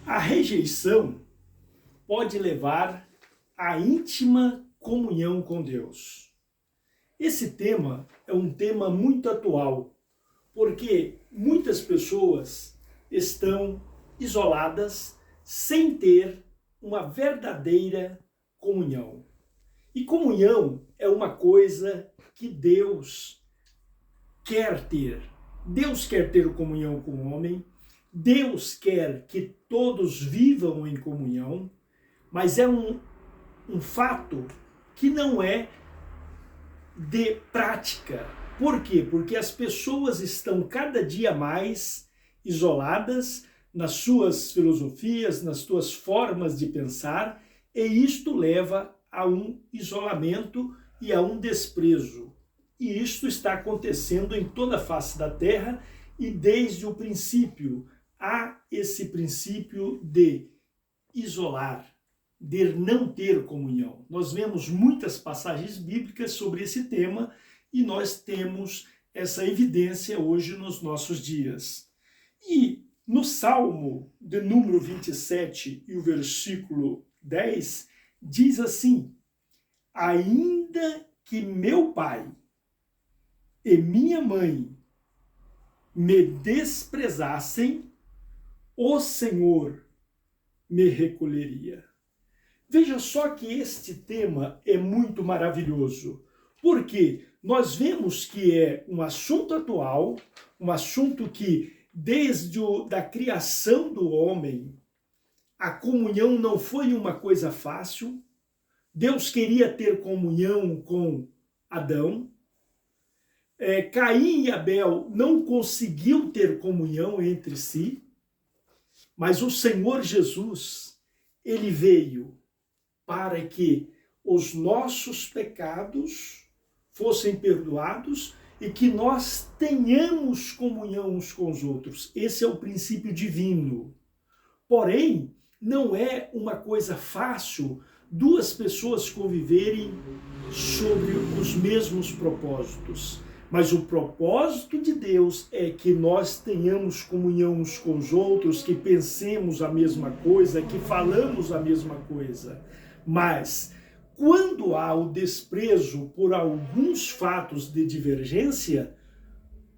A rejeição pode levar à íntima comunhão com Deus. Esse tema é um tema muito atual, porque muitas pessoas estão isoladas sem ter uma verdadeira comunhão. E comunhão é uma coisa que Deus quer ter. Deus quer ter comunhão com o homem, Deus quer que todos vivam em comunhão, mas é um fato que não é de prática. Por quê? Porque as pessoas estão cada dia mais isoladas nas suas filosofias, nas suas formas de pensar, e isto leva a um isolamento e a um desprezo. E isto está acontecendo em toda a face da terra, e desde o princípio há esse princípio de isolar, de não ter comunhão. Nós vemos muitas passagens bíblicas sobre esse tema e nós temos essa evidência hoje nos nossos dias. E no Salmo de número 27 e o versículo 10 diz assim: ainda que meu pai e minha mãe me desprezassem, o Senhor me recolheria. Veja só que este tema é muito maravilhoso, porque nós vemos que é um assunto atual, um assunto que desde da criação do homem, a comunhão não foi uma coisa fácil. Deus queria ter comunhão com Adão. Caim e Abel não conseguiu ter comunhão entre si, mas o Senhor Jesus, ele veio para que os nossos pecados fossem perdoados e que nós tenhamos comunhão uns com os outros. Esse é o princípio divino. Porém, não é uma coisa fácil duas pessoas conviverem sobre os mesmos propósitos. Mas o propósito de Deus é que nós tenhamos comunhão uns com os outros, que pensemos a mesma coisa, que falamos a mesma coisa. Mas quando há o desprezo por alguns fatos de divergência,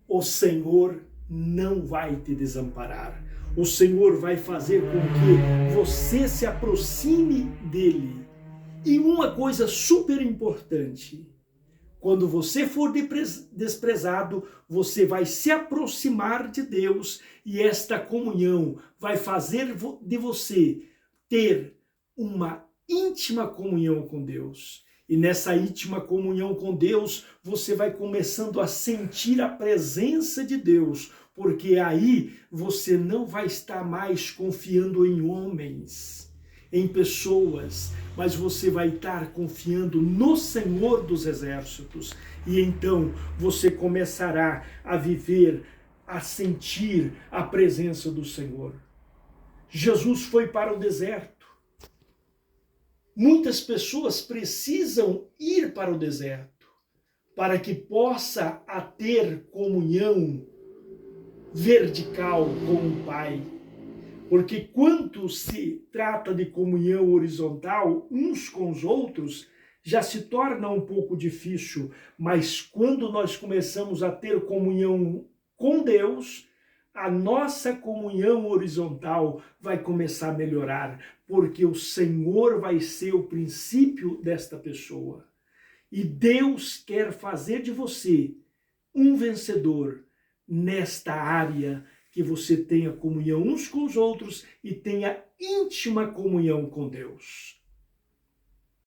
o Senhor não vai te desamparar. O Senhor vai fazer com que você se aproxime dele. E uma coisa super importante: quando você for desprezado, você vai se aproximar de Deus e esta comunhão vai fazer de você ter uma íntima comunhão com Deus. E nessa íntima comunhão com Deus, você vai começando a sentir a presença de Deus, porque aí você não vai estar mais confiando em homens, em pessoas, mas você vai estar confiando no Senhor dos Exércitos. E então você começará a viver, a sentir a presença do Senhor. Jesus foi para o deserto. Muitas pessoas precisam ir para o deserto para que possa ter comunhão vertical com o Pai. Porque quando se trata de comunhão horizontal uns com os outros, já se torna um pouco difícil. Mas quando nós começamos a ter comunhão com Deus, a nossa comunhão horizontal vai começar a melhorar, porque o Senhor vai ser o princípio desta pessoa. E Deus quer fazer de você um vencedor nesta área, que você tenha comunhão uns com os outros e tenha íntima comunhão com Deus.